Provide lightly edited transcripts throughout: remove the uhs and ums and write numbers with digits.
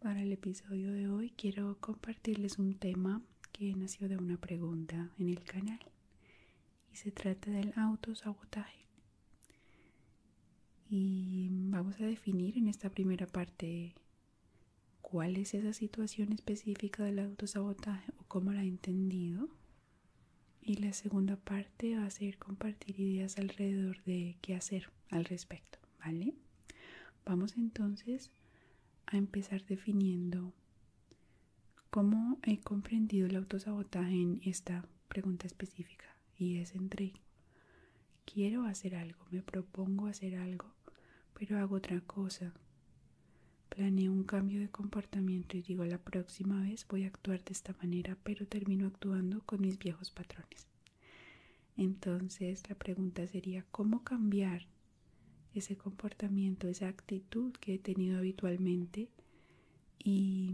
Para el episodio de hoy quiero compartirles un tema que nació de una pregunta en el canal y se trata del autosabotaje. Y vamos a definir en esta primera parte cuál es esa situación específica del autosabotaje o cómo la he entendido. Y la segunda parte va a ser compartir ideas alrededor de qué hacer al respecto, ¿vale? Vamos entonces a empezar definiendo cómo he comprendido el autosabotaje en esta pregunta específica. Y es entre quiero hacer algo, me propongo hacer algo, pero hago otra cosa. Planeo un cambio de comportamiento y digo la próxima vez voy a actuar de esta manera, pero termino actuando con mis viejos patrones. Entonces la pregunta sería ¿cómo cambiar ese comportamiento, esa actitud que he tenido habitualmente? Y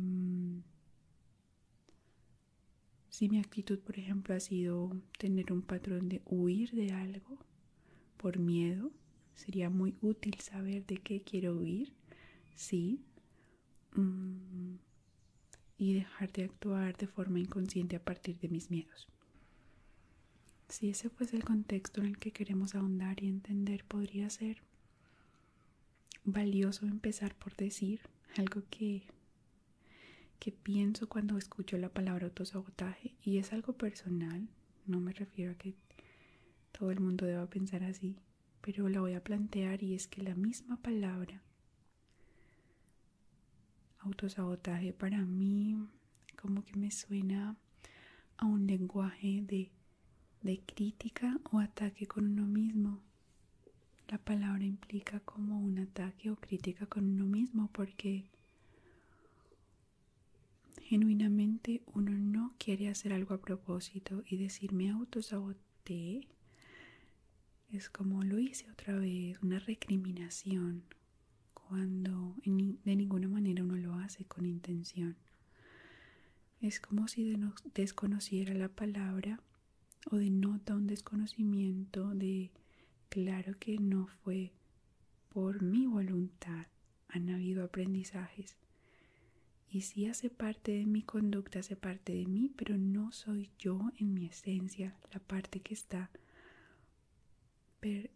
si mi actitud, por ejemplo, ha sido tener un patrón de huir de algo por miedo, sería muy útil saber de qué quiero huir, sí, y dejar de actuar de forma inconsciente a partir de mis miedos. Si ese fuese el contexto en el que queremos ahondar y entender, podría ser valioso empezar por decir algo que pienso cuando escucho la palabra autosabotaje, y es algo personal, no me refiero a que todo el mundo deba pensar así, pero la voy a plantear, y es que la misma palabra autosabotaje para mí como que me suena a un lenguaje de crítica o ataque con uno mismo. La palabra implica como un ataque o crítica con uno mismo, porque genuinamente uno no quiere hacer algo a propósito, y decir me autosaboteé es como lo hice otra vez, una recriminación, cuando de ninguna manera uno lo hace con intención. Es como si desconociera la palabra o denota un desconocimiento de claro que no fue por mi voluntad, han habido aprendizajes. Y sí hace parte de mi conducta, hace parte de mí, pero no soy yo en mi esencia, la parte que está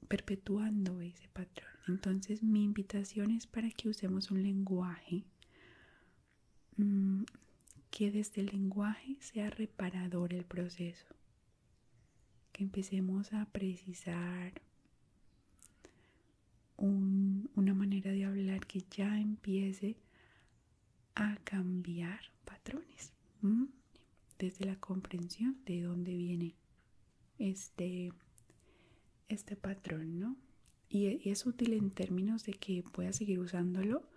perpetuando ese patrón. Entonces mi invitación es para que usemos un lenguaje que desde el lenguaje sea reparador el proceso. Que empecemos a precisar una manera de hablar que ya empiece a cambiar patrones, desde la comprensión de dónde viene este patrón, ¿no? Y es útil en términos de que pueda seguir usándolo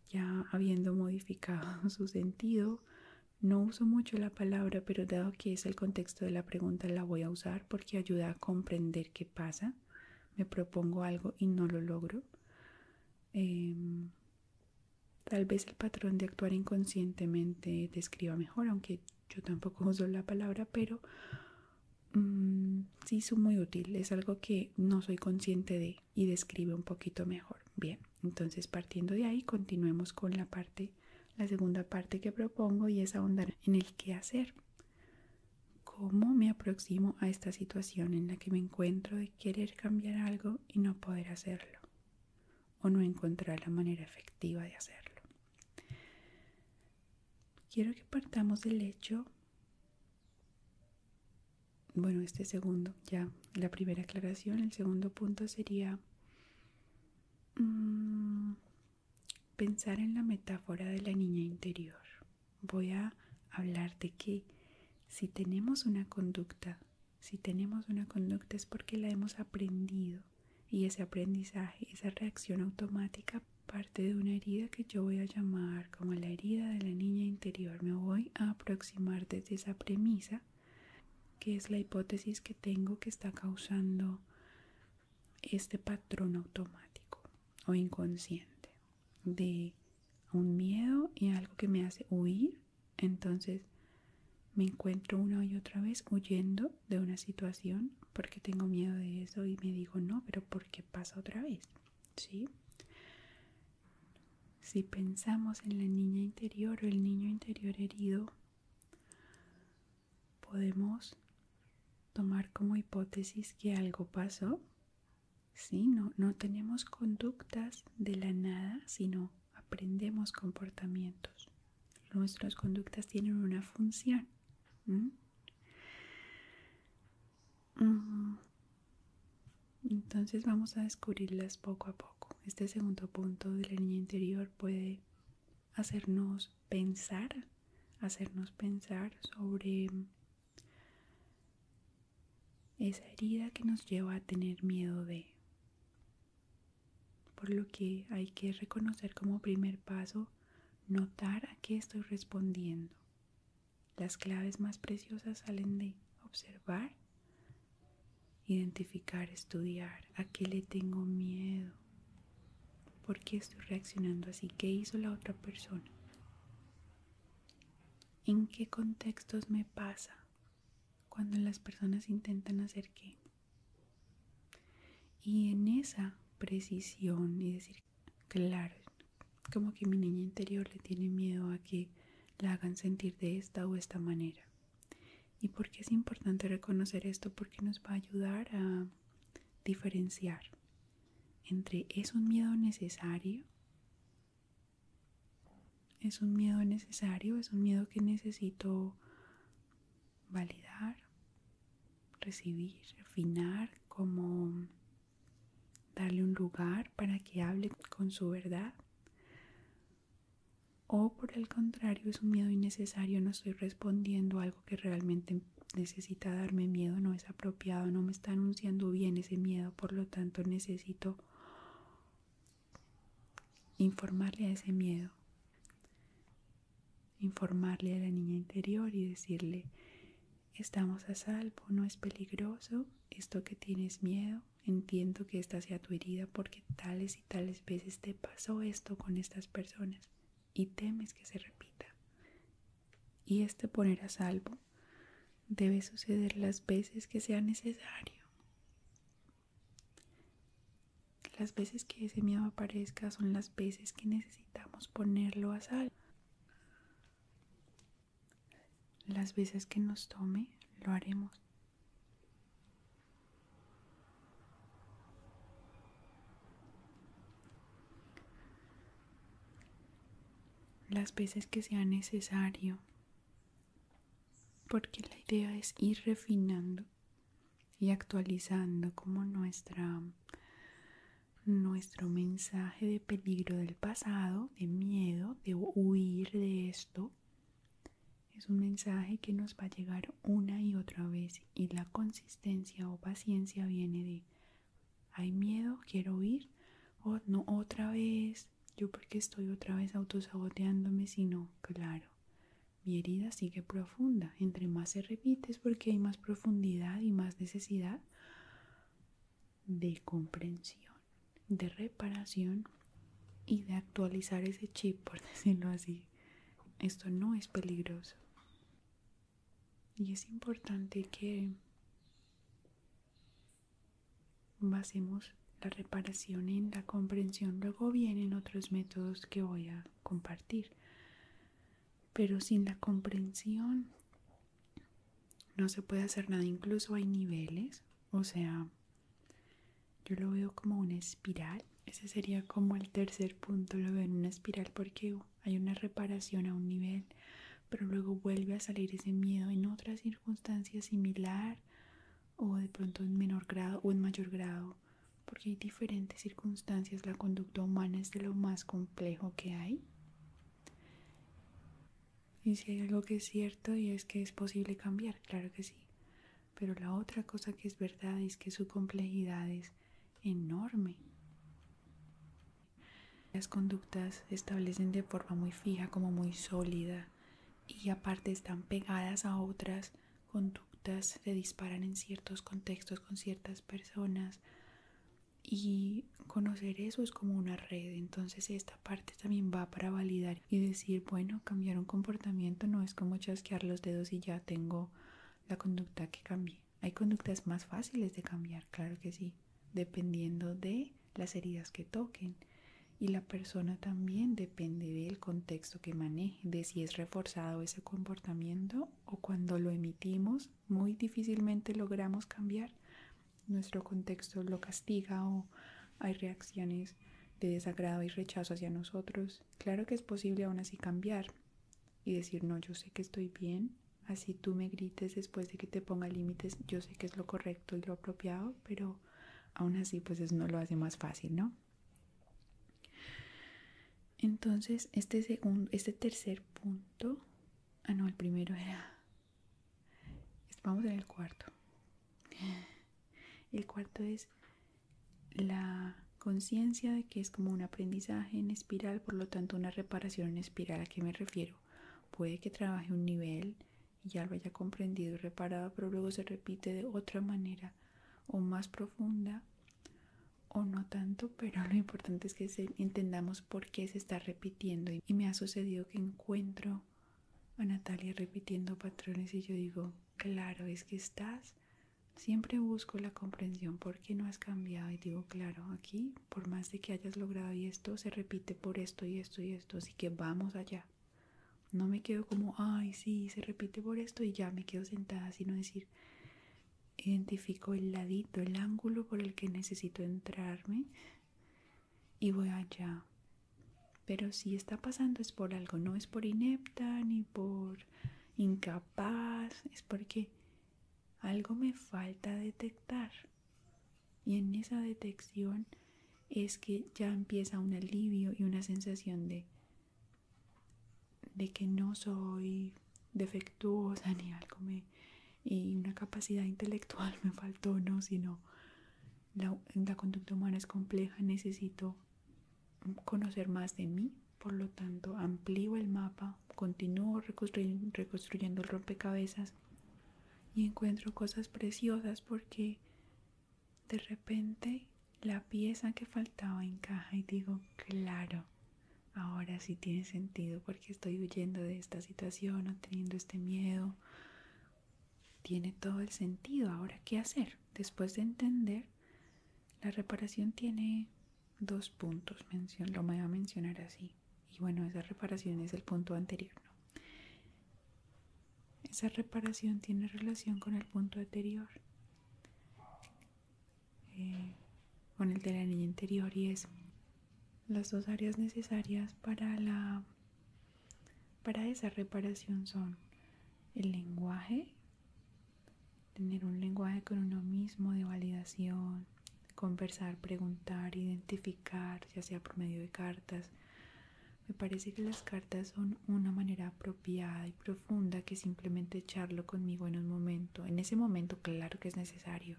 ya habiendo modificado su sentido. No uso mucho la palabra, pero dado que es el contexto de la pregunta la voy a usar porque ayuda a comprender qué pasa. Me propongo algo y no lo logro. Tal vez el patrón de actuar inconscientemente describa mejor, aunque yo tampoco uso la palabra, pero sí es muy útil. Es algo que no soy consciente de y describe un poquito mejor. Bien, entonces partiendo de ahí continuemos con la segunda parte que propongo, y es ahondar en el qué hacer. ¿Cómo me aproximo a esta situación en la que me encuentro de querer cambiar algo y no poder hacerlo? O no encontrar la manera efectiva de hacerlo. Quiero que partamos del hecho, bueno, este segundo, ya la primera aclaración, el segundo punto sería pensar en la metáfora de la niña interior. Voy a hablar de que si tenemos una conducta es porque la hemos aprendido, y ese aprendizaje, esa reacción automática parte de una herida que yo voy a llamar como la herida de la niña interior. Me voy a aproximar desde esa premisa, que es la hipótesis que tengo que está causando este patrón automático o inconsciente de un miedo y algo que me hace huir. Entonces me encuentro una y otra vez huyendo de una situación porque tengo miedo de eso, y me digo no, pero ¿por qué pasa otra vez? ¿Sí? Si pensamos en la niña interior o el niño interior herido, podemos tomar como hipótesis que algo pasó. Sí, no tenemos conductas de la nada, sino aprendemos comportamientos. Nuestras conductas tienen una función. Entonces vamos a descubrirlas poco a poco. Este segundo punto de la niña interior puede hacernos pensar sobre esa herida que nos lleva a tener miedo de. Por lo que hay que reconocer como primer paso, notar a qué estoy respondiendo. Las claves más preciosas salen de observar, identificar, estudiar, a qué le tengo miedo, por qué estoy reaccionando así, qué hizo la otra persona, en qué contextos me pasa cuando las personas intentan hacer qué. Y en esa precisión y decir, claro, como que mi niña interior le tiene miedo a que la hagan sentir de esta o esta manera. ¿Y por qué es importante reconocer esto? Porque nos va a ayudar a diferenciar entre es un miedo necesario, es un miedo que necesito validar, recibir, refinar, como darle un lugar para que hable con su verdad. O por el contrario, es un miedo innecesario, no estoy respondiendo a algo que realmente necesita darme miedo, no es apropiado, no me está anunciando bien ese miedo, por lo tanto necesito informarle a ese miedo, informarle a la niña interior y decirle, estamos a salvo, no es peligroso, esto que tienes miedo, entiendo que esta sea tu herida porque tales y tales veces te pasó esto con estas personas y temes que se repita. Y este poner a salvo debe suceder las veces que sea necesario. Las veces que ese miedo aparezca son las veces que necesitamos ponerlo a salvo. Las veces que nos tome, lo haremos. Las veces que sea necesario, porque la idea es ir refinando y actualizando como nuestro mensaje de peligro del pasado, de miedo, de huir de esto. Es un mensaje que nos va a llegar una y otra vez y la consistencia o paciencia viene de hay miedo, quiero huir, o no, otra vez, yo porque estoy otra vez autosaboteándome, sino, claro, mi herida sigue profunda, entre más se repite es porque hay más profundidad y más necesidad de comprensión, de reparación y de actualizar ese chip, por decirlo así. Esto no es peligroso. Y es importante que basemos la reparación en la comprensión. Luego vienen otros métodos que voy a compartir. Pero sin la comprensión no se puede hacer nada. Incluso hay niveles. O sea, yo lo veo como una espiral. Ese sería como el tercer punto. Lo veo en una espiral porque hay una reparación a un nivel, pero luego vuelve a salir ese miedo en otra circunstancia similar o de pronto en menor grado o en mayor grado, porque hay diferentes circunstancias. La conducta humana es de lo más complejo que hay. Y si hay algo que es cierto y es que es posible cambiar, claro que sí. Pero la otra cosa que es verdad es que su complejidad es enorme. Las conductas se establecen de forma muy fija, como muy sólida, y aparte están pegadas a otras conductas, se disparan en ciertos contextos con ciertas personas, y conocer eso es como una red. Entonces esta parte también va para validar y decir, bueno, cambiar un comportamiento no es como chasquear los dedos y ya tengo la conducta que cambié. Hay conductas más fáciles de cambiar, claro que sí, dependiendo de las heridas que toquen Y la persona también depende del contexto que maneje, de si es reforzado ese comportamiento o cuando lo emitimos, muy difícilmente logramos cambiar. Nuestro contexto lo castiga o hay reacciones de desagrado y rechazo hacia nosotros. Claro que es posible aún así cambiar y decir, no, yo sé que estoy bien, así tú me grites después de que te ponga límites, yo sé que es lo correcto y lo apropiado, pero aún así pues eso no lo hace más fácil, ¿no? Entonces, este tercer punto, el primero era, vamos en el cuarto. El cuarto es la conciencia de que es como un aprendizaje en espiral, por lo tanto una reparación en espiral. ¿A qué me refiero? Puede que trabaje un nivel y ya lo haya comprendido y reparado, pero luego se repite de otra manera o más profunda o no tanto, pero lo importante es que entendamos por qué se está repitiendo. Y me ha sucedido que encuentro a Natalia repitiendo patrones y yo digo, claro, es que siempre busco la comprensión, ¿por qué no has cambiado? Y digo, claro, aquí, por más de que hayas logrado y esto, se repite por esto y esto y esto, así que vamos allá. No me quedo como, ay, sí, se repite por esto y ya me quedo sentada, sino decir, identifico el ladito, el ángulo por el que necesito entrarme y voy allá. Pero si está pasando es por algo, no es por inepta ni por incapaz, es porque algo me falta detectar. Y en esa detección es que ya empieza un alivio y una sensación de que no soy defectuosa ni algo y una capacidad intelectual me faltó, no, sino la conducta humana es compleja, necesito conocer más de mí, por lo tanto amplío el mapa, continúo reconstruyendo el rompecabezas y encuentro cosas preciosas porque de repente la pieza que faltaba encaja y digo, claro, ahora sí tiene sentido porque estoy huyendo de esta situación o teniendo este miedo. Tiene todo el sentido. Ahora, ¿qué hacer? Después de entender, la reparación tiene 2 puntos. Lo voy a mencionar así. Y bueno, esa reparación es el punto anterior, ¿no? Esa reparación tiene relación con el punto anterior, con el de la niña interior, y es las 2 áreas necesarias para esa reparación son el lenguaje, tener un lenguaje con uno mismo de validación, conversar, preguntar, identificar, ya sea por medio de cartas. Me parece que las cartas son una manera apropiada y profunda que simplemente echarlo conmigo en un momento. En ese momento, claro que es necesario,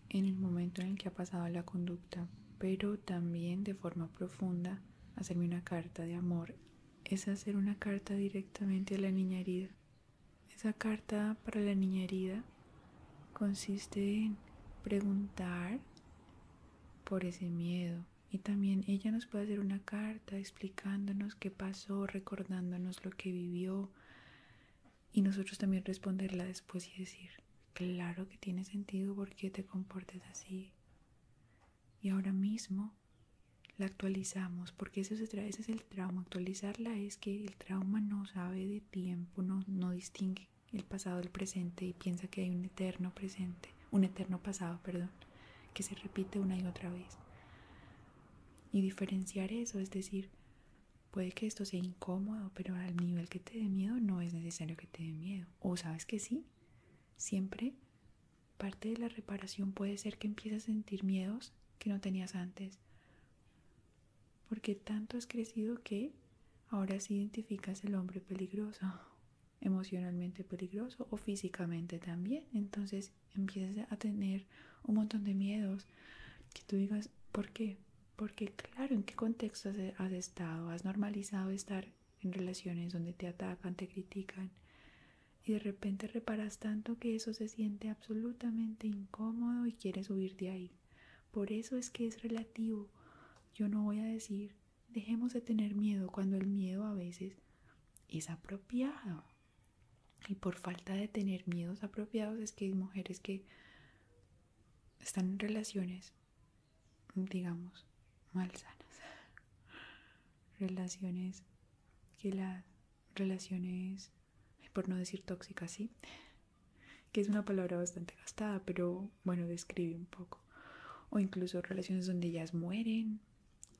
en el momento en el que ha pasado la conducta, pero también de forma profunda hacerme una carta de amor. Es hacer una carta directamente a la niña herida. Esa carta para la niña herida consiste en preguntar por ese miedo. Y también ella nos puede hacer una carta explicándonos qué pasó, recordándonos lo que vivió. Y nosotros también responderla después y decir, claro que tiene sentido porque te comportes así. Y ahora mismo la actualizamos, porque ese es el trauma. Actualizarla es que el trauma no sabe de tiempo, no distingue el pasado del presente y piensa que hay un eterno presente, un eterno pasado, perdón, que se repite una y otra vez. Y diferenciar eso, es decir, puede que esto sea incómodo, pero al nivel que te dé miedo no es necesario que te dé miedo. O sabes que sí, siempre parte de la reparación puede ser que empieces a sentir miedos que no tenías antes, porque tanto has crecido que ahora sí identificas el hombre peligroso, emocionalmente peligroso o físicamente también. Entonces empiezas a tener un montón de miedos que tú digas, ¿por qué? Porque claro, ¿en qué contexto has estado? Has normalizado estar en relaciones donde te atacan, te critican y de repente reparas tanto que eso se siente absolutamente incómodo y quieres huir de ahí. Por eso es que es relativo. Yo no voy a decir, dejemos de tener miedo cuando el miedo a veces es apropiado. Y por falta de tener miedos apropiados es que hay mujeres que están en relaciones, digamos, malsanas, relaciones, por no decir tóxicas, ¿sí? Que es una palabra bastante gastada, pero bueno, describe un poco. O incluso relaciones donde ellas mueren,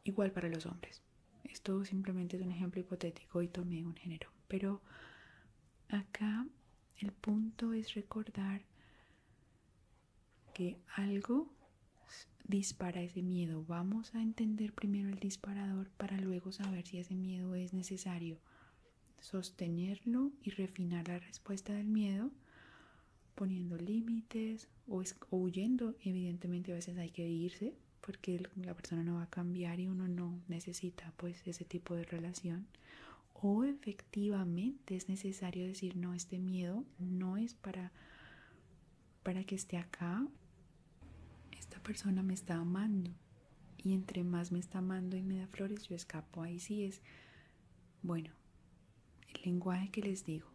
igual para los hombres. Esto simplemente es un ejemplo hipotético y tomé un género, pero acá el punto es recordar que algo dispara ese miedo. Vamos a entender primero el disparador para luego saber si ese miedo es necesario sostenerlo y refinar la respuesta del miedo poniendo límites o huyendo. Evidentemente a veces hay que irse porque la persona no va a cambiar y uno no necesita pues ese tipo de relación, o efectivamente es necesario decir no, este miedo no es para que esté acá. Esta persona me está amando y entre más me está amando y me da flores yo escapo. Ahí sí es, bueno, el lenguaje que les digo.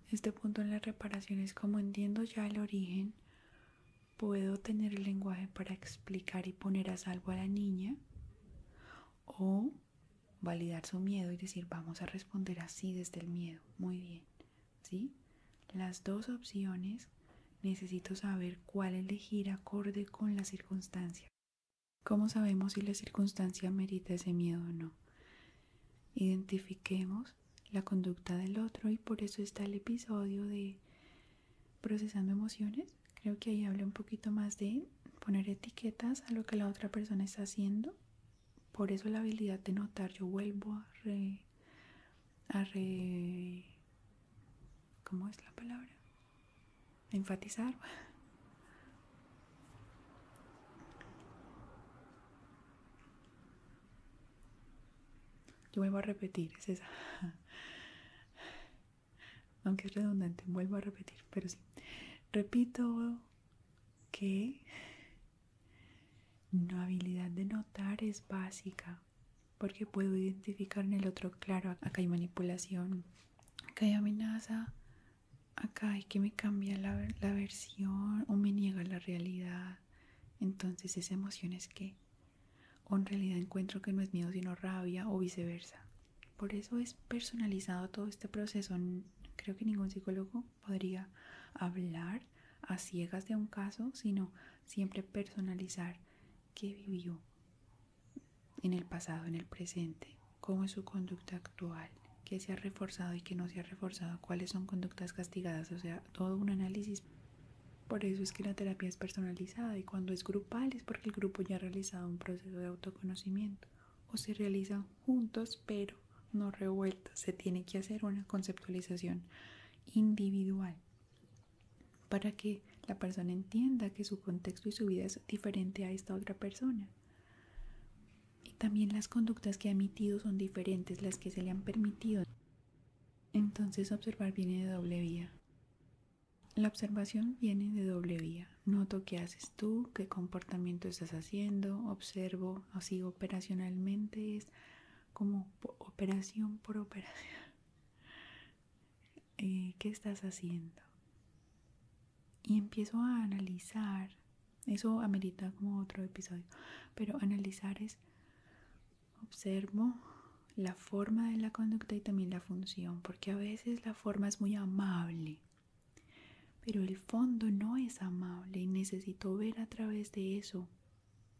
Este punto en la reparación es como entiendo ya el origen, puedo tener el lenguaje para explicar y poner a salvo a la niña, o validar su miedo y decir vamos a responder así desde el miedo. Muy bien, ¿sí? Las dos opciones, necesito saber cuál elegir acorde con la circunstancia. ¿Cómo sabemos si la circunstancia merita ese miedo o no? Identifiquemos la conducta del otro, y por eso está el episodio de procesando emociones. Creo que ahí habla un poquito más de poner etiquetas a lo que la otra persona está haciendo. Por eso la habilidad de notar, yo vuelvo ¿cómo es la palabra? Enfatizar. Yo vuelvo a repetir, es esa. Aunque es redundante, vuelvo a repetir, pero sí. Repito que la habilidad de notar es básica, porque puedo identificar en el otro, claro, acá hay manipulación, acá hay amenaza, acá hay que me cambia la versión o me niega la realidad. Entonces esa emoción es que, o en realidad encuentro que no es miedo sino rabia, o viceversa. Por eso es personalizado todo este proceso. Creo que ningún psicólogo podría hablar a ciegas de un caso, sino siempre personalizar qué vivió en el pasado, en el presente, cómo es su conducta actual, qué se ha reforzado y qué no se ha reforzado, cuáles son conductas castigadas, o sea, todo un análisis. Por eso es que la terapia es personalizada, y cuando es grupal es porque el grupo ya ha realizado un proceso de autoconocimiento, o se realizan juntos pero no revueltos. Se tiene que hacer una conceptualización individual para que la persona entienda que su contexto y su vida es diferente a esta otra persona. Y también las conductas que ha emitido son diferentes, las que se le han permitido. Entonces observar viene de doble vía. La observación viene de doble vía. Noto qué haces tú, qué comportamiento estás haciendo, observo, o sigo operacionalmente, es como operación por operación. ¿Qué estás haciendo? Y empiezo a analizar. Eso amerita como otro episodio, pero analizar es observo la forma de la conducta y también la función, porque a veces la forma es muy amable, pero el fondo no es amable, y necesito ver a través de eso,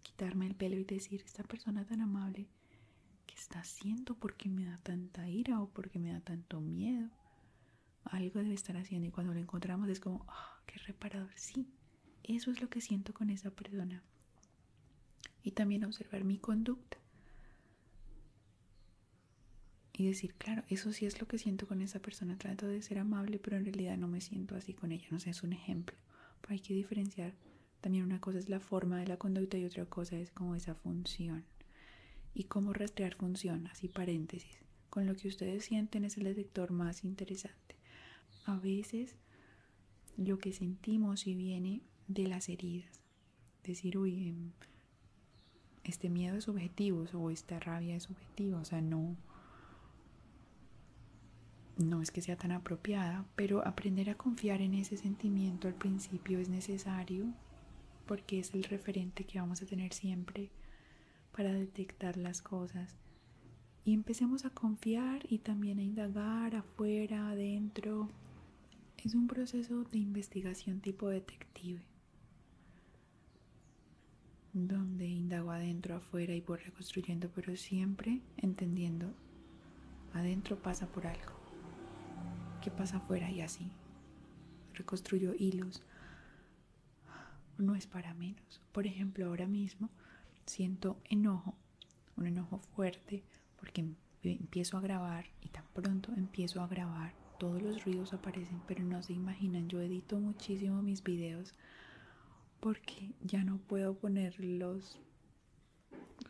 quitarme el pelo y decir, esta persona tan amable, ¿qué está haciendo? ¿Por qué me da tanta ira o por qué me da tanto miedo? Algo debe estar haciendo, y cuando lo encontramos es como, oh, qué reparador. Sí, eso es lo que siento con esa persona. Y también observar mi conducta y decir, claro, eso sí es lo que siento con esa persona, trato de ser amable, pero en realidad no me siento así con ella. No sé, es un ejemplo. Pero hay que diferenciar. También una cosa es la forma de la conducta y otra cosa es como esa función. Y cómo rastrear función, así paréntesis. Con lo que ustedes sienten es el detector más interesante. A veces lo que sentimos si viene de las heridas. Decir, uy, este miedo es subjetivo o esta rabia es subjetiva, o sea, no es que sea tan apropiada, pero aprender a confiar en ese sentimiento al principio es necesario, porque es el referente que vamos a tener siempre para detectar las cosas Y empecemos a confiar y también a indagar afuera, adentro. Es un proceso de investigación tipo detective, donde indago adentro, afuera y voy reconstruyendo, pero siempre entendiendo, adentro pasa por algo, qué pasa afuera y así. Reconstruyo hilos, no es para menos. Por ejemplo, ahora mismo siento enojo, un enojo fuerte, porque empiezo a grabar y tan pronto empiezo a grabar, todos los ruidos aparecen, pero no se imaginan, yo edito muchísimo mis videos porque ya no puedo poner los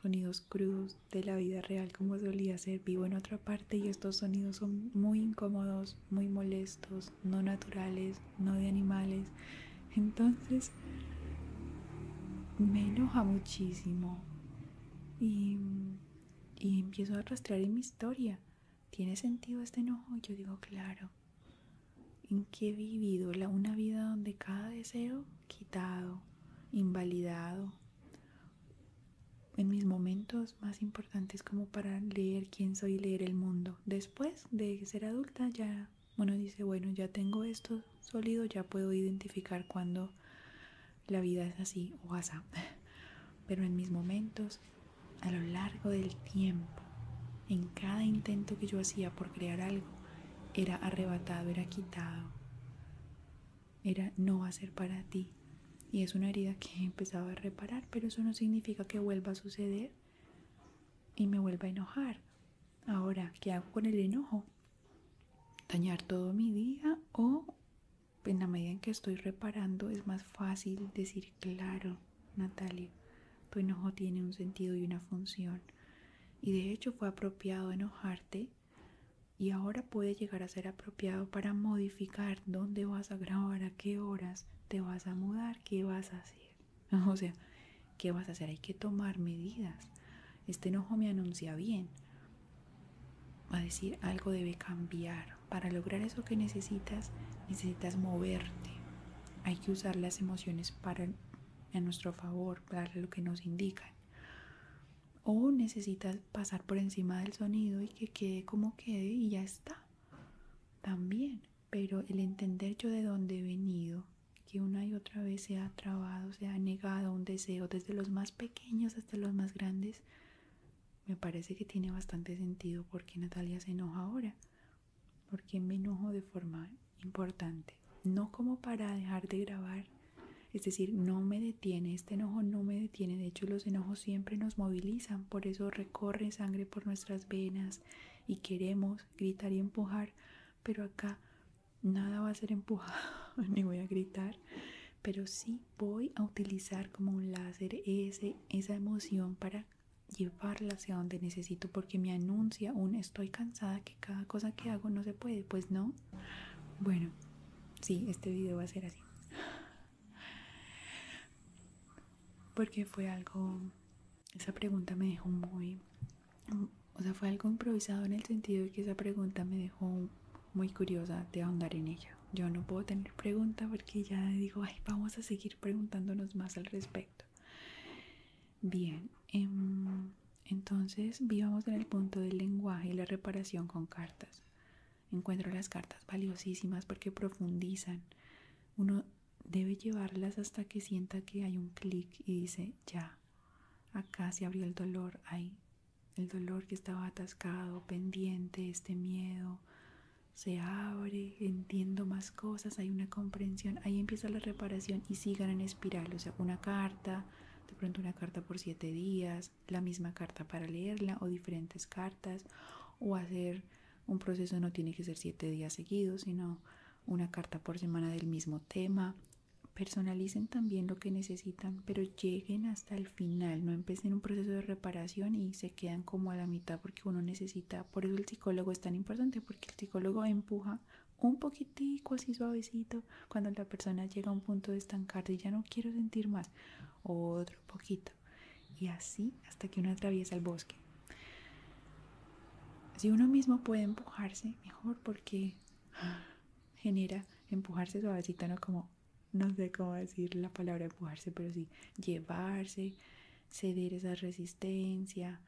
sonidos crudos de la vida real como solía ser. Vivo en otra parte y estos sonidos son muy incómodos, muy molestos, no naturales, no de animales. Entonces me enoja muchísimo y, y empiezo a rastrear en mi historia. ¿Tiene sentido este enojo? Yo digo, claro. ¿En qué he vivido? Una vida donde cada deseo quitado, invalidado, en mis momentos más importantes como para leer quién soy y leer el mundo. Después de ser adulta ya uno dice, bueno, ya tengo esto sólido, ya puedo identificar cuando la vida es así o asá. Pero en mis momentos, a lo largo del tiempo, en cada intento que yo hacía por crear algo, era arrebatado, era quitado, era no va a ser para ti. Y es una herida que he empezado a reparar, pero eso no significa que vuelva a suceder y me vuelva a enojar. Ahora, ¿qué hago con el enojo? ¿Dañar todo mi día o en la medida en que estoy reparando es más fácil decir, claro, Natalia, tu enojo tiene un sentido y una función? Y de hecho fue apropiado enojarte y ahora puede llegar a ser apropiado para modificar dónde vas a grabar, a qué horas te vas a mudar, qué vas a hacer. O sea, ¿qué vas a hacer? Hay que tomar medidas. Este enojo me anuncia bien. A decir, algo debe cambiar. Para lograr eso que necesitas moverte. Hay que usar las emociones a nuestro favor, para lo que nos indican. O necesitas pasar por encima del sonido y que quede como quede y ya está. También, pero el entender yo de dónde he venido, que una y otra vez se ha trabado, se ha negado un deseo, desde los más pequeños hasta los más grandes, me parece que tiene bastante sentido porque Natalia se enoja ahora. Porque me enojo de forma importante. No como para dejar de grabar. Es decir, no me detiene. Este enojo no me detiene. De hecho, los enojos siempre nos movilizan. Por eso recorre sangre por nuestras venas y queremos gritar y empujar. Pero acá nada va a ser empujado ni voy a gritar. Pero sí voy a utilizar como un láser esa emoción para llevarla hacia donde necesito, porque me anuncia estoy cansada, que cada cosa que hago no se puede. Pues no. Bueno, sí, este video va a ser así porque fue algo, esa pregunta me dejó muy, o sea, fue algo improvisado en el sentido de que esa pregunta me dejó muy curiosa de ahondar en ella. Yo no puedo tener pregunta porque ya digo, ay, vamos a seguir preguntándonos más al respecto. Bien, entonces vivamos en el punto del lenguaje y la reparación con cartas. Encuentro las cartas valiosísimas porque profundizan. Uno debe llevarlas hasta que sienta que hay un clic y dice, ya, acá se abrió el dolor, hay el dolor que estaba atascado, pendiente, este miedo, se abre, entiendo más cosas, hay una comprensión, ahí empieza la reparación y sigan en espiral, o sea, una carta, de pronto una carta por 7 días, la misma carta para leerla o diferentes cartas, o hacer un proceso no tiene que ser 7 días seguidos, sino una carta por semana del mismo tema. Personalicen también lo que necesitan, pero lleguen hasta el final, no empiecen un proceso de reparación y se quedan como a la mitad porque uno necesita, por eso el psicólogo es tan importante, porque el psicólogo empuja un poquitico así suavecito cuando la persona llega a un punto de estancarse y ya no quiero sentir más, otro poquito y así hasta que uno atraviesa el bosque. Si uno mismo puede empujarse, mejor, porque genera empujarse suavecito, no como, no sé cómo decir la palabra empujarse, pero sí llevarse, ceder esa resistencia,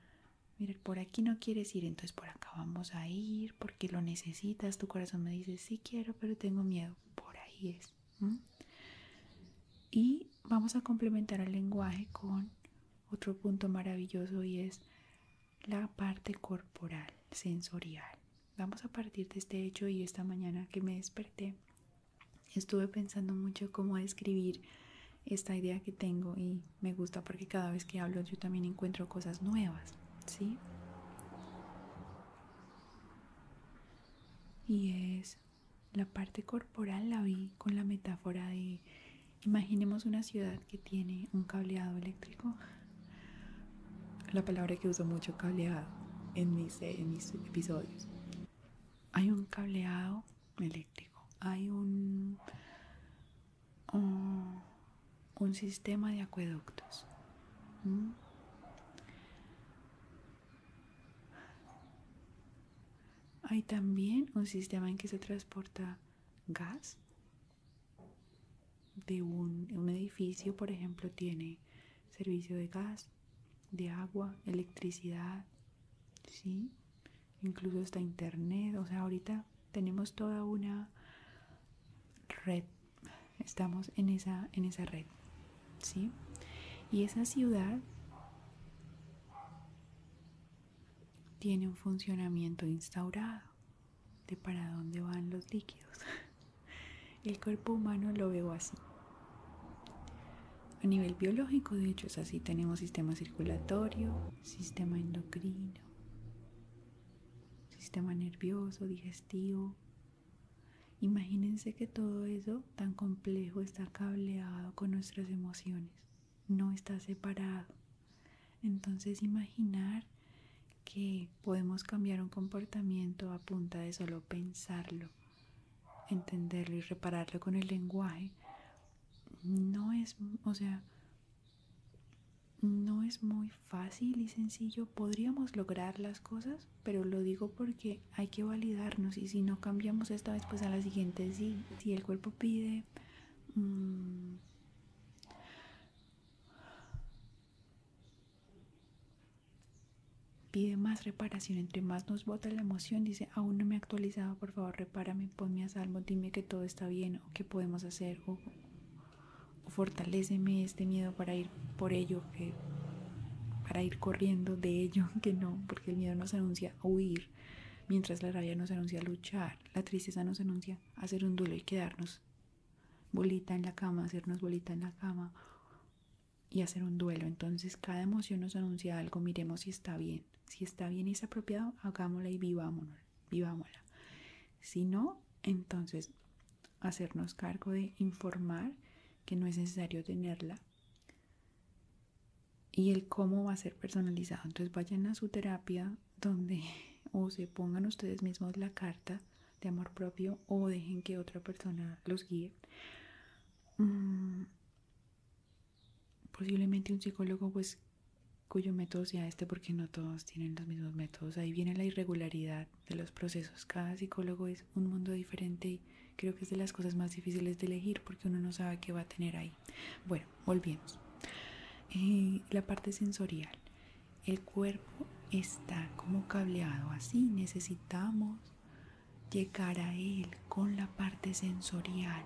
Mira, por aquí no quieres ir, entonces por acá vamos a ir porque lo necesitas. Tu corazón me dice, sí quiero, pero tengo miedo. Por ahí es. Y vamos a complementar el lenguaje con otro punto maravilloso y es la parte corporal, sensorial. Vamos a partir de este hecho y esta mañana que me desperté estuve pensando mucho cómo describir esta idea que tengo y me gusta porque cada vez que hablo yo también encuentro cosas nuevas, ¿sí? Y es la parte corporal, la vi con la metáfora de imaginemos una ciudad que tiene un cableado eléctrico. La palabra que uso mucho, cableado, en mis episodios. Hay un cableado eléctrico, hay un sistema de acueductos. Hay también un sistema en que se transporta gas de un edificio, por ejemplo, tiene servicio de gas, de agua, electricidad, ¿sí? Incluso está internet, o sea, ahorita tenemos toda una red, estamos en esa red, ¿sí? Y esa ciudad tiene un funcionamiento instaurado de para dónde van los líquidos. El cuerpo humano lo veo así. A nivel biológico, de hecho, es así. Tenemos sistema circulatorio, sistema endocrino, sistema nervioso, digestivo. Imagínense que todo eso tan complejo está cableado con nuestras emociones, no está separado. Entonces imaginar que podemos cambiar un comportamiento a punta de solo pensarlo, entenderlo y repararlo con el lenguaje, no es, o sea, no es muy fácil y sencillo. Podríamos lograr las cosas, pero lo digo porque hay que validarnos y si no cambiamos esta vez, pues a la siguiente sí. Si el cuerpo pide pide más reparación, entre más nos bota la emoción, dice, aún no me he actualizado, por favor repárame, ponme a salvo, dime que todo está bien o qué podemos hacer o fortaléceme este miedo para ir por ello, para ir corriendo de ello, que no, porque el miedo nos anuncia a huir, mientras la rabia nos anuncia a luchar, la tristeza nos anuncia a hacer un duelo y quedarnos bolita en la cama, hacernos bolita en la cama y hacer un duelo. Entonces cada emoción nos anuncia algo, miremos si está bien y es apropiado, hagámosla y vivámosla. Si no, entonces hacernos cargo de informar que no es necesario tenerla y el cómo va a ser personalizado. Entonces vayan a su terapia donde o se pongan ustedes mismos la carta de amor propio o dejen que otra persona los guíe. Posiblemente un psicólogo pues cuyo método sea este, porque no todos tienen los mismos métodos. Ahí viene la irregularidad de los procesos. Cada psicólogo es un mundo diferente y creo que es de las cosas más difíciles de elegir porque uno no sabe qué va a tener ahí. Bueno, volvemos. La parte sensorial. El cuerpo está como cableado así. Necesitamos llegar a él con la parte sensorial.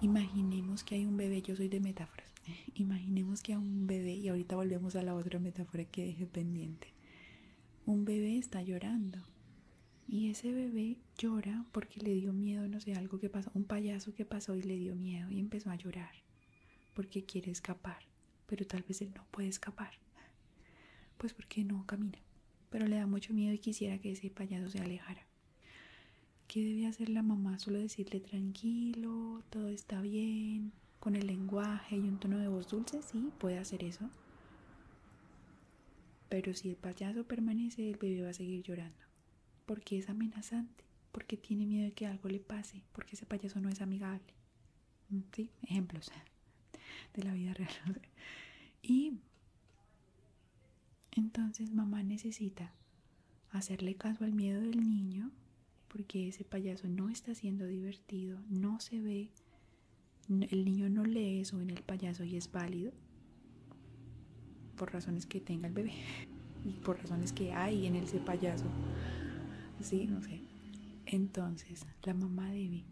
Imaginemos que hay un bebé, yo soy de metáforas. Imaginemos que hay un bebé, y ahorita volvemos a la otra metáfora que dejé pendiente. Un bebé está llorando y ese bebé llora porque le dio miedo, no sé, algo que pasó, un payaso que pasó y le dio miedo y empezó a llorar porque quiere escapar, pero tal vez él no puede escapar, pues porque no camina, pero le da mucho miedo y quisiera que ese payaso se alejara. ¿Qué debe hacer la mamá? Solo decirle tranquilo, todo está bien, con el lenguaje y un tono de voz dulce. Sí, puede hacer eso, pero si el payaso permanece, el bebé va a seguir llorando porque es amenazante, porque tiene miedo de que algo le pase, porque ese payaso no es amigable. ¿Sí? Ejemplos de la vida real. Y entonces mamá necesita hacerle caso al miedo del niño, porque ese payaso no está siendo divertido, no se ve, el niño no lee eso en el payaso y es válido por razones que tenga el bebé. y por razones que hay en ese payaso. Sí, no sé. Entonces, la mamá debe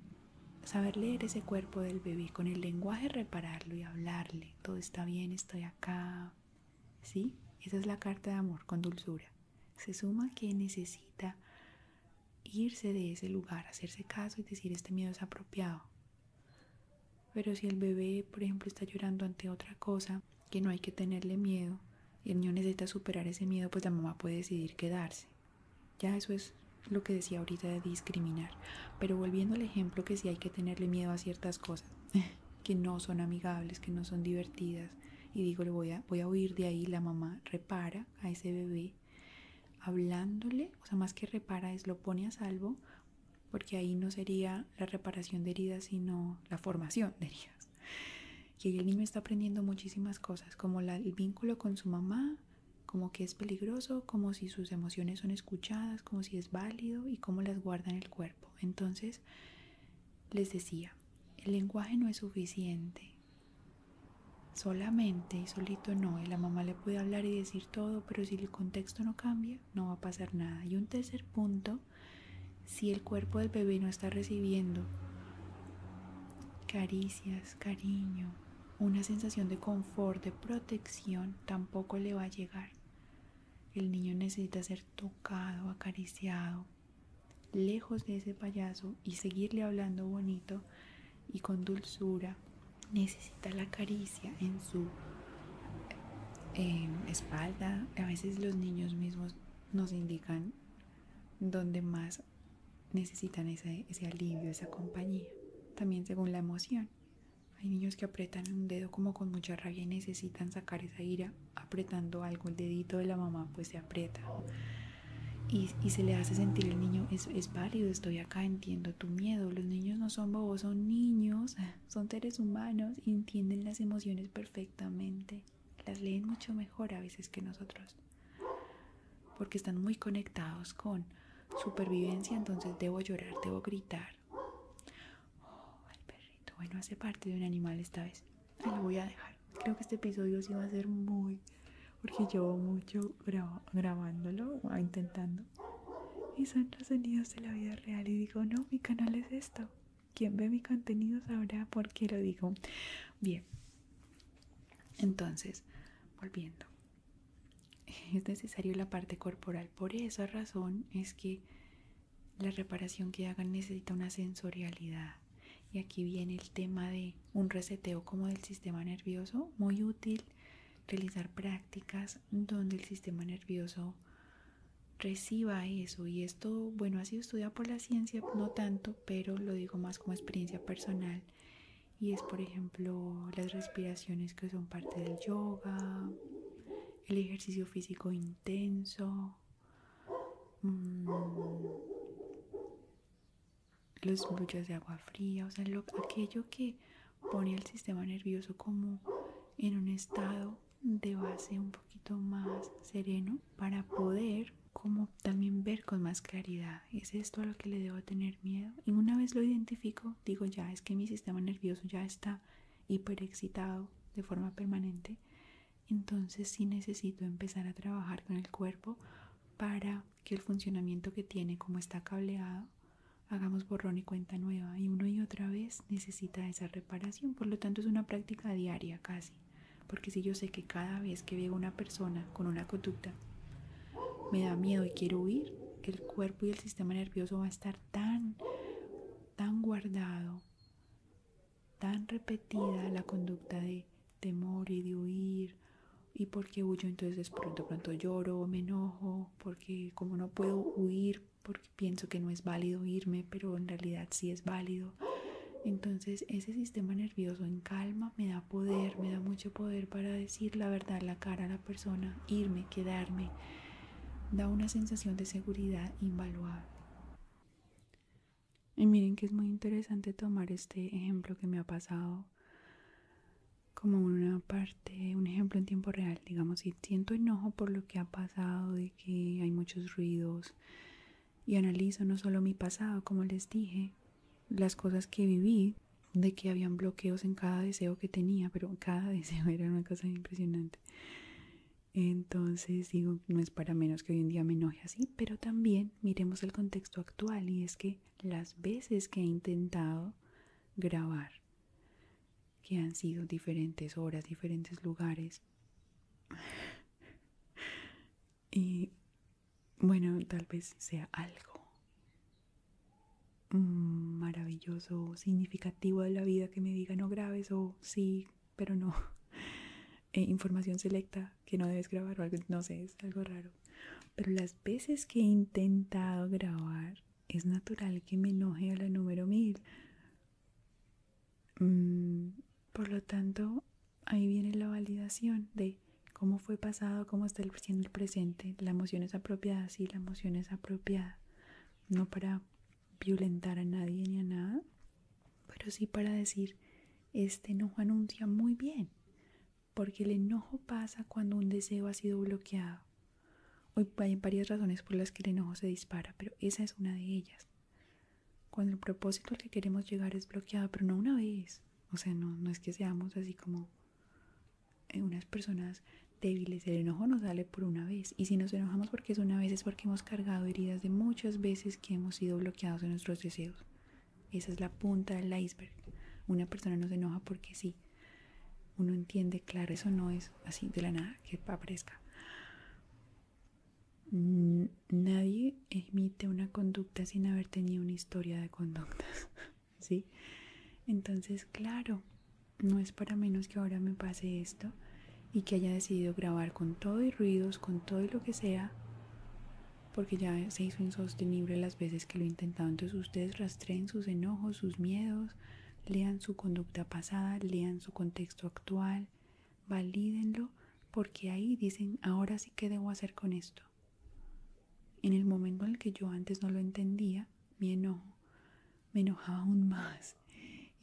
saber leer ese cuerpo del bebé, con el lenguaje repararlo y hablarle. Todo está bien, estoy acá. ¿Sí? Esa es la carta de amor con dulzura. Se suma que necesita irse de ese lugar, hacerse caso y decir este miedo es apropiado. Pero si el bebé, por ejemplo, está llorando ante otra cosa, que no hay que tenerle miedo, y el niño necesita superar ese miedo, pues la mamá puede decidir quedarse. Ya eso es lo que decía ahorita de discriminar. Pero volviendo al ejemplo que sí hay que tenerle miedo a ciertas cosas que no son amigables, que no son divertidas, y digo, voy a huir de ahí, la mamá repara a ese bebé hablándole, o sea, más que repara es lo pone a salvo, porque ahí no sería la reparación de heridas, sino la formación de heridas. Y ahí el niño está aprendiendo muchísimas cosas, como el vínculo con su mamá, como que es peligroso, como si sus emociones son escuchadas, como si es válido y cómo las guarda en el cuerpo. Entonces, les decía, el lenguaje no es suficiente. Solamente y solito no, y la mamá le puede hablar y decir todo, pero si el contexto no cambia, no va a pasar nada. Y un tercer punto, si el cuerpo del bebé no está recibiendo caricias, cariño, una sensación de confort, de protección, tampoco le va a llegar. El niño necesita ser tocado, acariciado, lejos de ese payaso y seguirle hablando bonito y con dulzura. Necesita la caricia en su espalda. A veces los niños mismos nos indican dónde más necesitan ese alivio, esa compañía. También según la emoción. Hay niños que apretan un dedo como con mucha rabia y necesitan sacar esa ira apretando algo. El dedito de la mamá pues se aprieta y se le hace sentir al niño, es válido, estoy acá, entiendo tu miedo. Los niños no son bobos, son niños, son seres humanos y entienden las emociones perfectamente. Las leen mucho mejor a veces que nosotros, porque están muy conectados con supervivencia. Entonces debo llorar, debo gritar. El perrito, bueno, hace parte de un animal esta vez. Ahí lo voy a dejar. Creo que este episodio sí va a ser muy, porque llevo mucho grabándolo, intentando. Y son los sonidos de la vida real. Y digo, no, mi canal es esto. Quien ve mi contenido sabrá por qué lo digo. Bien. Entonces, volviendo. Es necesario la parte corporal. Por esa razón es que la reparación que hagan necesita una sensorialidad. Y aquí viene el tema de un reseteo como del sistema nervioso. Muy útil realizar prácticas donde el sistema nervioso reciba eso. Y esto, bueno, ha sido estudiado por la ciencia, no tanto, pero lo digo más como experiencia personal. Y es, por ejemplo, las respiraciones que son parte del yoga, el ejercicio físico intenso, los duchas de agua fría, o sea, aquello que pone al sistema nervioso como en un estado de base un poquito más sereno para poder como también ver con más claridad. ¿Es esto a lo que le debo tener miedo? Y una vez lo identifico, digo, ya es que mi sistema nervioso ya está hiperexcitado de forma permanente. Entonces sí necesito empezar a trabajar con el cuerpo para que el funcionamiento que tiene, como está cableado, hagamos borrón y cuenta nueva. Y una y otra vez necesita esa reparación. Por lo tanto es una práctica diaria casi. Porque si yo sé que cada vez que veo una persona con una conducta me da miedo y quiero huir, el cuerpo y el sistema nervioso va a estar tan guardado, tan repetida la conducta de temor y de huir. Y porque huyo, entonces de pronto lloro, me enojo, porque como no puedo huir, porque pienso que no es válido irme, pero en realidad sí es válido. Entonces ese sistema nervioso en calma me da poder, me da mucho poder para decir la verdad, la cara a la persona, irme, quedarme. Da una sensación de seguridad invaluable. Y miren que es muy interesante tomar este ejemplo que me ha pasado como una parte, un ejemplo en tiempo real. Digamos, si siento enojo por lo que ha pasado, de que hay muchos ruidos, y analizo no solo mi pasado, como les dije, las cosas que viví, de que habían bloqueos en cada deseo que tenía, pero cada deseo era una cosa impresionante. Entonces digo, no es para menos que hoy en día me enoje así, pero también miremos el contexto actual y es que las veces que he intentado grabar, que han sido diferentes horas, diferentes lugares, y bueno, tal vez sea algo maravilloso, significativo de la vida que me diga no grabes o sí, pero no. Información selecta que no debes grabar o algo, no sé, es algo raro. Pero las veces que he intentado grabar, es natural que me enoje a la número 1000. Por lo tanto, ahí viene la validación de cómo fue pasado, cómo está siendo el presente. La emoción es apropiada, sí, la emoción es apropiada. No para violentar a nadie ni a nada, pero sí para decir, este enojo anuncia muy bien, porque el enojo pasa cuando un deseo ha sido bloqueado. Hoy hay varias razones por las que el enojo se dispara, pero esa es una de ellas. Cuando el propósito al que queremos llegar es bloqueado, pero no una vez. O sea, no es que seamos así como unas personas débiles. El enojo nos sale por una vez. Y si nos enojamos porque es una vez, es porque hemos cargado heridas de muchas veces que hemos sido bloqueados en nuestros deseos. Esa es la punta del iceberg. Una persona no se enoja porque sí. Uno entiende, claro, eso no es así de la nada que aparezca. Nadie emite una conducta sin haber tenido una historia de conductas, ¿sí? Entonces, claro, no es para menos que ahora me pase esto y que haya decidido grabar con todo y ruidos, con todo y lo que sea, porque ya se hizo insostenible las veces que lo he intentado. Entonces ustedes rastreen sus enojos, sus miedos, lean su conducta pasada, lean su contexto actual, valídenlo, porque ahí dicen, ahora sí que debo hacer con esto. En el momento en el que yo antes no lo entendía, mi enojo me enojaba aún más.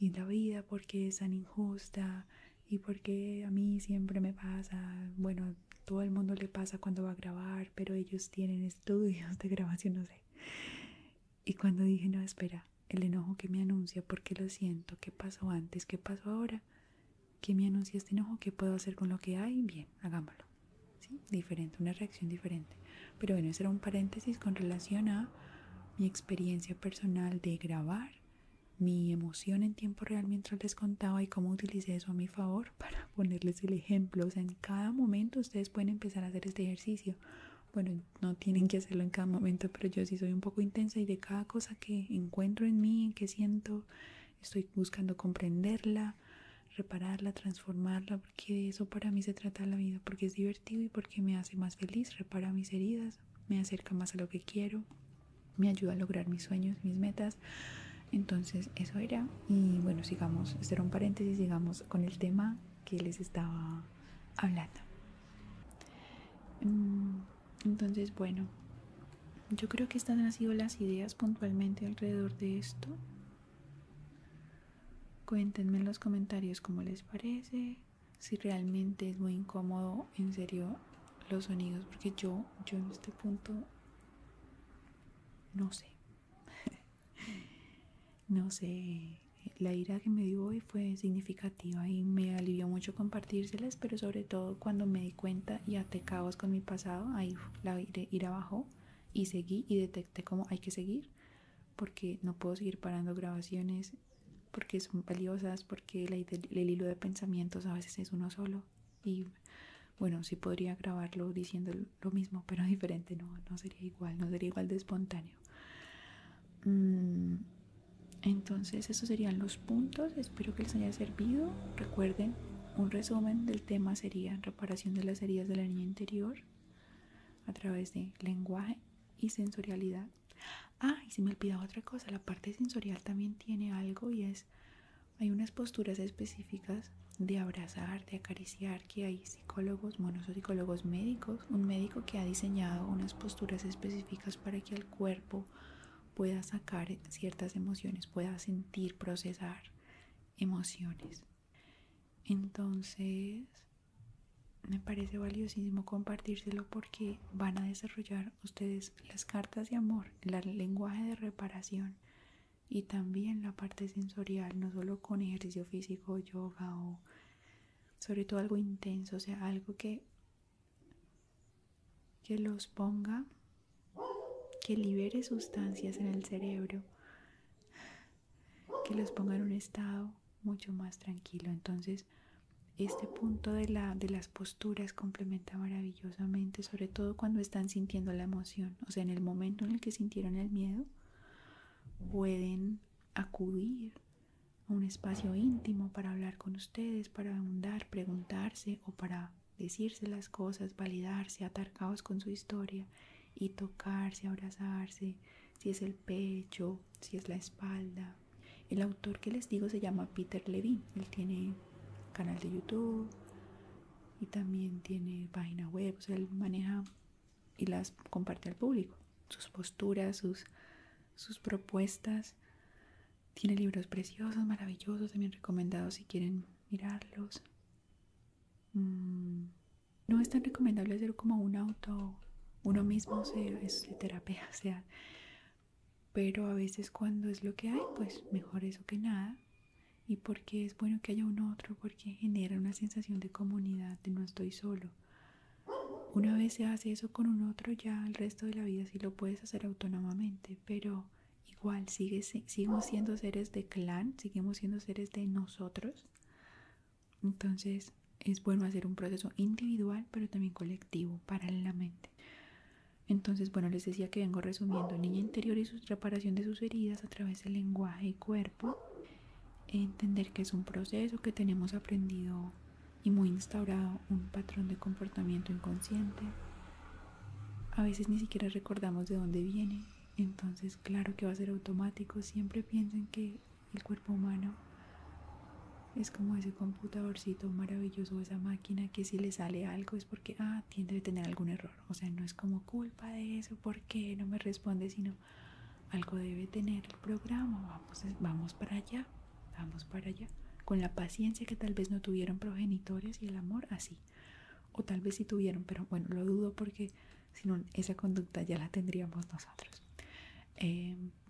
Y la vida, porque es tan injusta y porque a mí siempre me pasa. Bueno, todo el mundo le pasa cuando va a grabar, pero ellos tienen estudios de grabación, no sé. Y cuando dije, no, espera, el enojo que me anuncia, porque lo siento, qué pasó antes, qué pasó ahora, qué me anuncia este enojo, qué puedo hacer con lo que hay, bien, hagámoslo. ¿Sí? Diferente, una reacción diferente. Pero bueno, ese era un paréntesis con relación a mi experiencia personal de grabar, mi emoción en tiempo real mientras les contaba y cómo utilicé eso a mi favor para ponerles el ejemplo. O sea, en cada momento ustedes pueden empezar a hacer este ejercicio. Bueno, no tienen que hacerlo en cada momento, pero yo sí soy un poco intensa y de cada cosa que encuentro en mí, que siento, estoy buscando comprenderla, repararla, transformarla, porque de eso para mí se trata la vida, porque es divertido y porque me hace más feliz, repara mis heridas, me acerca más a lo que quiero, me ayuda a lograr mis sueños, mis metas. Entonces eso era. Y bueno, sigamos, este era un paréntesis, sigamos con el tema que les estaba hablando. Entonces, bueno, yo creo que estas han sido las ideas puntualmente alrededor de esto. Cuéntenme en los comentarios cómo les parece, si realmente es muy incómodo, en serio, los sonidos, porque yo en este punto no sé. No sé, la ira que me dio hoy fue significativa y me alivió mucho compartírselas, pero sobre todo cuando me di cuenta y até cabos con mi pasado, ahí la ira bajó y seguí y detecté cómo hay que seguir, porque no puedo seguir parando grabaciones, porque son valiosas, porque el hilo de pensamientos a veces es uno solo y bueno, sí podría grabarlo diciendo lo mismo, pero diferente, no sería igual de espontáneo. Entonces esos serían los puntos, espero que les haya servido. Recuerden, un resumen del tema sería reparación de las heridas de la niña interior a través de lenguaje y sensorialidad. Y se me olvidaba otra cosa, la parte sensorial también tiene algo y hay unas posturas específicas de abrazar, de acariciar, que hay psicólogos, bueno, son psicólogos médicos, un médico que ha diseñado unas posturas específicas para que el cuerpo pueda sacar ciertas emociones, pueda sentir, procesar emociones. Entonces, me parece valiosísimo compartírselo porque van a desarrollar ustedes las cartas de amor, el lenguaje de reparación y también la parte sensorial, no solo con ejercicio físico, yoga o sobre todo algo intenso, o sea, algo que que los ponga, que libere sustancias en el cerebro, que los ponga en un estado mucho más tranquilo. Entonces, este punto de las posturas complementa maravillosamente, sobre todo cuando están sintiendo la emoción. O sea, en el momento en el que sintieron el miedo, pueden acudir a un espacio íntimo para hablar con ustedes, para ahondar, preguntarse o para decirse las cosas, validarse, atar cabos con su historia y tocarse, abrazarse, si es el pecho, si es la espalda. El autor que les digo se llama Peter Levine. Él tiene canal de YouTube y también tiene página web. O sea, él maneja y las comparte al público, sus posturas, sus propuestas. Tiene libros preciosos, maravillosos, también recomendados si quieren mirarlos. No es tan recomendable hacer como uno mismo se terapea, o sea, pero a veces cuando es lo que hay, pues mejor eso que nada. Y porque es bueno que haya un otro, porque genera una sensación de comunidad, de no estoy solo. Una vez se hace eso con un otro, ya el resto de la vida sí lo puedes hacer autónomamente, pero igual seguimos siendo seres de clan, seguimos siendo seres de nosotros. Entonces es bueno hacer un proceso individual, pero también colectivo, paralelamente. Entonces, bueno, les decía que vengo resumiendo niña interior y su reparación de sus heridas a través del lenguaje y cuerpo. Entender que es un proceso, que tenemos aprendido y muy instaurado un patrón de comportamiento inconsciente. A veces ni siquiera recordamos de dónde viene, entonces claro que va a ser automático. Siempre piensen que el cuerpo humano es como ese computadorcito maravilloso, esa máquina que si le sale algo es porque tiene de tener algún error. O sea, no es como culpa de eso, ¿por qué no me responde? Sino algo debe tener el programa, vamos para allá. Vamos para allá, con la paciencia que tal vez no tuvieron progenitores y el amor así, o tal vez sí tuvieron, pero bueno, lo dudo porque si no esa conducta ya la tendríamos nosotros,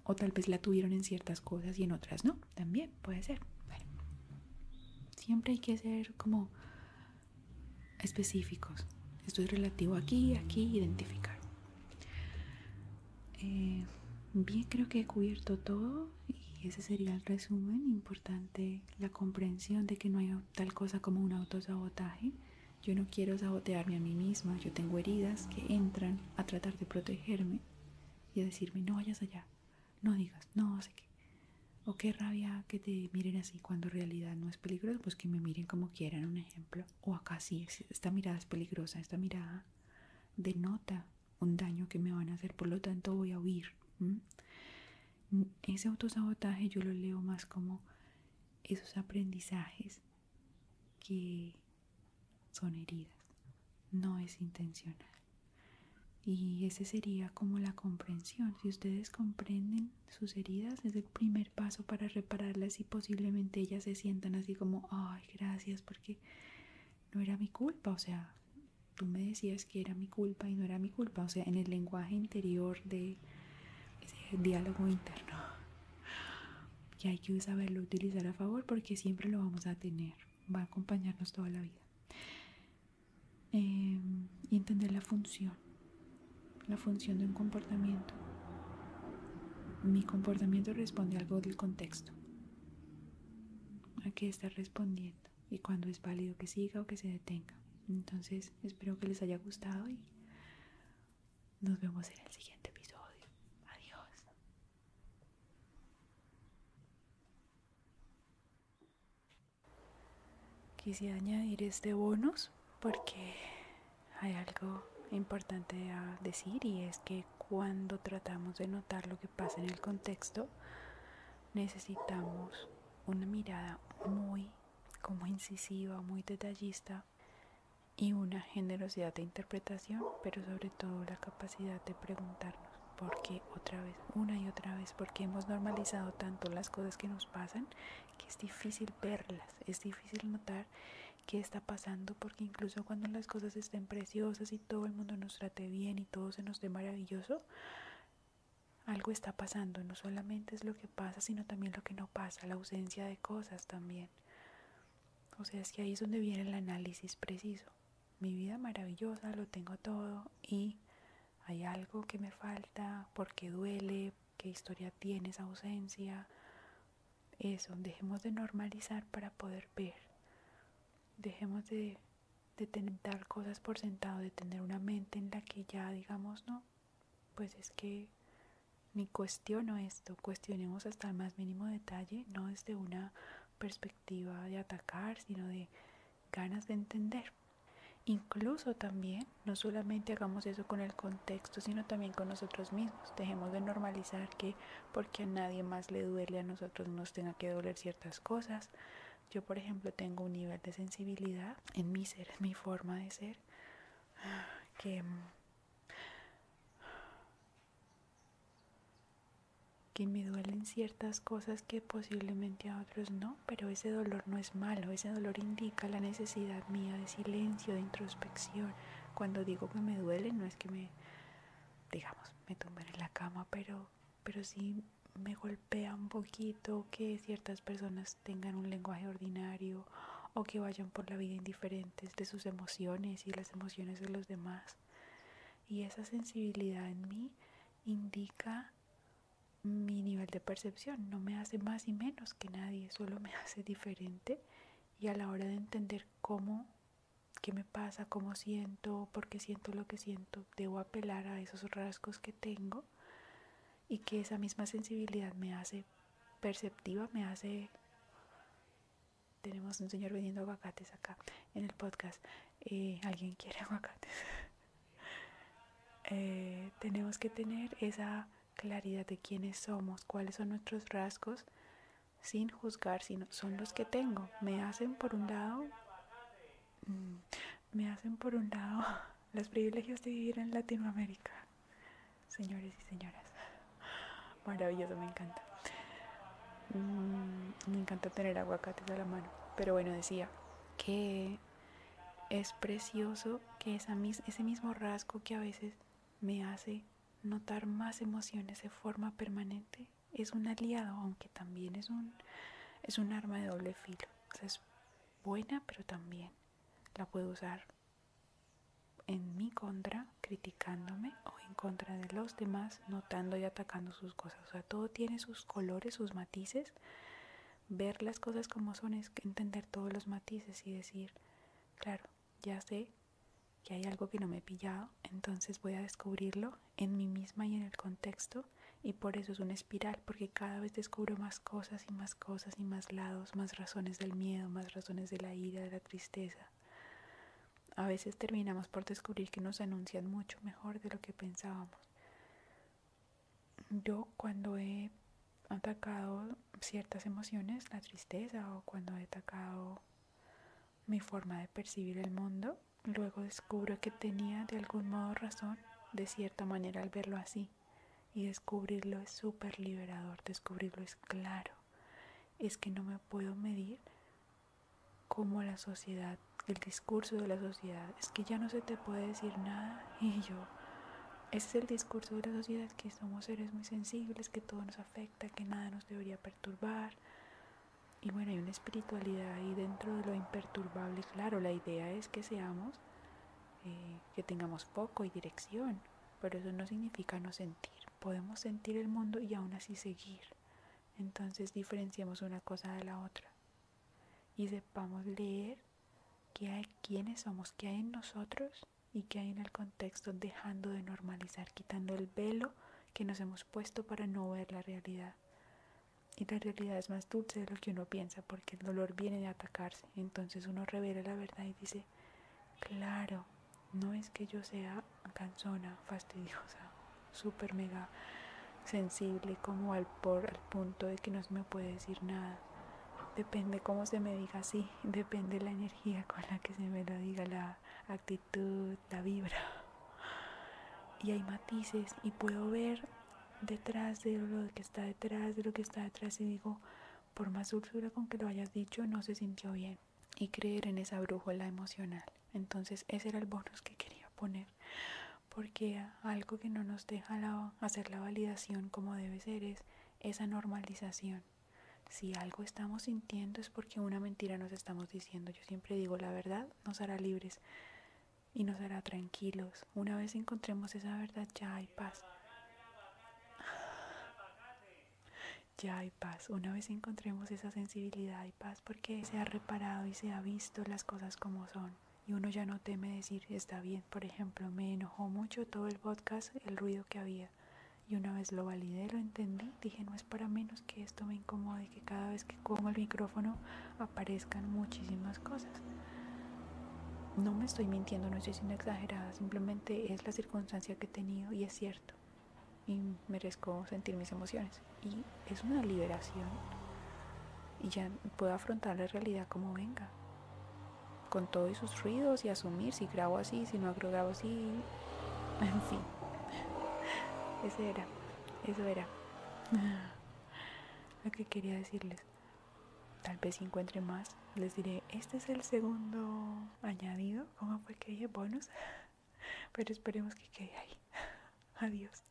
o tal vez la tuvieron en ciertas cosas y en otras no, también puede ser. Bueno, siempre hay que ser como específicos, esto es relativo aquí, identificar. Bien, creo que he cubierto todo y ese sería el resumen. Importante la comprensión de que no hay tal cosa como un autosabotaje. Yo no quiero sabotearme a mí misma. Yo tengo heridas que entran a tratar de protegerme y a decirme no vayas allá, no digas, no sé qué. O qué rabia que te miren así cuando en realidad no es peligroso, pues que me miren como quieran, un ejemplo. O acá sí, esta mirada es peligrosa, esta mirada denota un daño que me van a hacer, por lo tanto voy a huir. Ese autosabotaje yo lo leo más como esos aprendizajes que son heridas, no es intencional. Y ese sería como la comprensión. Si ustedes comprenden sus heridas, es el primer paso para repararlas y posiblemente ellas se sientan así como, ay, gracias, porque no era mi culpa. O sea, tú me decías que era mi culpa y no era mi culpa. O sea, en el lenguaje interior de ese diálogo interno, que hay que saberlo utilizar a favor porque siempre lo vamos a tener, va a acompañarnos toda la vida. Y entender la función de un comportamiento. Mi comportamiento responde a algo del contexto, a qué está respondiendo y cuándo es válido que siga o que se detenga. Entonces espero que les haya gustado y nos vemos en el siguiente episodio. Adiós. Quise añadir este bonus porque hay algo importante a decir, y es que cuando tratamos de notar lo que pasa en el contexto, necesitamos una mirada muy como incisiva, muy detallista y una generosidad de interpretación, pero sobre todo la capacidad de preguntarnos por qué otra vez, una y otra vez, porque hemos normalizado tanto las cosas que nos pasan que es difícil verlas, es difícil notar qué está pasando, porque incluso cuando las cosas estén preciosas y todo el mundo nos trate bien y todo se nos dé maravilloso, algo está pasando. No solamente es lo que pasa, sino también lo que no pasa, la ausencia de cosas también. O sea, es que ahí es donde viene el análisis preciso. Mi vida maravillosa, lo tengo todo y hay algo que me falta, por qué duele, qué historia tiene esa ausencia. Eso, dejemos de normalizar para poder ver. Dejemos de dar cosas por sentado, de tener una mente en la que ya digamos, no, pues es que ni cuestiono esto, cuestionemos hasta el más mínimo detalle, no desde una perspectiva de atacar, sino de ganas de entender. Incluso también, no solamente hagamos eso con el contexto, sino también con nosotros mismos. Dejemos de normalizar que porque a nadie más le duele, a nosotros nos tenga que doler ciertas cosas. Yo, por ejemplo, tengo un nivel de sensibilidad en mi ser, en mi forma de ser, que me duelen ciertas cosas que posiblemente a otros no, pero ese dolor no es malo, ese dolor indica la necesidad mía de silencio, de introspección. Cuando digo que me duele, no es que me tumben en la cama, pero sí me golpea un poquito que ciertas personas tengan un lenguaje ordinario o que vayan por la vida indiferentes de sus emociones y las emociones de los demás. Y esa sensibilidad en mí indica mi nivel de percepción, no me hace más y menos que nadie, solo me hace diferente. Y a la hora de entender qué me pasa, cómo siento, por qué siento lo que siento, debo apelar a esos rasgos que tengo y que esa misma sensibilidad me hace perceptiva, me hace... Tenemos un señor vendiendo aguacates acá en el podcast. ¿Alguien quiere aguacates? Tenemos que tener esa claridad de quiénes somos, cuáles son nuestros rasgos, sin juzgar, sino son los que tengo. Me hacen por un lado los privilegios de vivir en Latinoamérica. Señores y señoras, maravilloso, me encanta. Me encanta tener aguacates a la mano. Pero bueno, decía que es precioso que ese mismo rasgo que a veces me hace notar más emociones de forma permanente es un aliado, aunque también es un arma de doble filo. O sea, es buena, pero también la puedo usar en mi contra, criticándome, o en contra de los demás, notando y atacando sus cosas. O sea, todo tiene sus colores, sus matices. Ver las cosas como son es entender todos los matices y decir, claro, ya sé que hay algo que no me he pillado, entonces voy a descubrirlo en mí misma y en el contexto, y por eso es una espiral, porque cada vez descubro más cosas y más cosas y más lados, más razones del miedo, más razones de la ira, de la tristeza. A veces terminamos por descubrir que nos anuncian mucho mejor de lo que pensábamos. Yo cuando he atacado ciertas emociones, la tristeza, o cuando he atacado mi forma de percibir el mundo, luego descubro que tenía de algún modo razón, de cierta manera, al verlo así. Y descubrirlo es súper liberador, descubrirlo es claro. Es que no me puedo medir como la sociedad, el discurso de la sociedad. Es que ya no se te puede decir nada. Y ese es el discurso de la sociedad, que somos seres muy sensibles, que todo nos afecta, que nada nos debería perturbar. Y bueno, hay una espiritualidad ahí dentro de lo imperturbable. Claro, la idea es que que tengamos foco y dirección, pero eso no significa no sentir. Podemos sentir el mundo y aún así seguir. Entonces diferenciamos una cosa de la otra y sepamos leer quiénes somos, qué hay en nosotros y qué hay en el contexto, dejando de normalizar, quitando el velo que nos hemos puesto para no ver la realidad. Y la realidad es más dulce de lo que uno piensa, porque el dolor viene de atacarse. Entonces uno revela la verdad y dice, claro, no es que yo sea cansona, fastidiosa, súper mega sensible, como al punto de que no se me puede decir nada. Depende cómo se me diga así, depende la energía con la que se me lo diga, la actitud, la vibra. Y hay matices y puedo ver detrás de lo que está detrás, de lo que está detrás, y digo, por más dulzura con que lo hayas dicho, no se sintió bien. Y creer en esa brújula emocional. Entonces ese era el bonus que quería poner, porque algo que no nos deja hacer la validación como debe ser es esa normalización. Si algo estamos sintiendo es porque una mentira nos estamos diciendo. Yo siempre digo, la verdad nos hará libres. y nos hará tranquilos. Una vez encontremos esa verdad, ya hay paz. Ya hay paz. Una vez encontremos esa sensibilidad, hay paz porque se ha reparado y se ha visto las cosas como son. Y uno ya no teme decir, está bien. Por ejemplo, me enojó mucho todo el podcast, el ruido que había. Y una vez lo validé, lo entendí, dije, no es para menos que esto me incomode, que cada vez que pongo el micrófono aparezcan muchísimas cosas. No me estoy mintiendo, no estoy siendo exagerada, simplemente es la circunstancia que he tenido y es cierto. Y merezco sentir mis emociones. Y es una liberación. Y ya puedo afrontar la realidad como venga. Con todos sus ruidos y asumir si grabo así, si no grabo así. En fin, eso era lo que quería decirles. Tal vez si encuentre más, les diré, este es el segundo añadido, ¿cómo fue que dije? Bonus, pero esperemos que quede ahí. Adiós.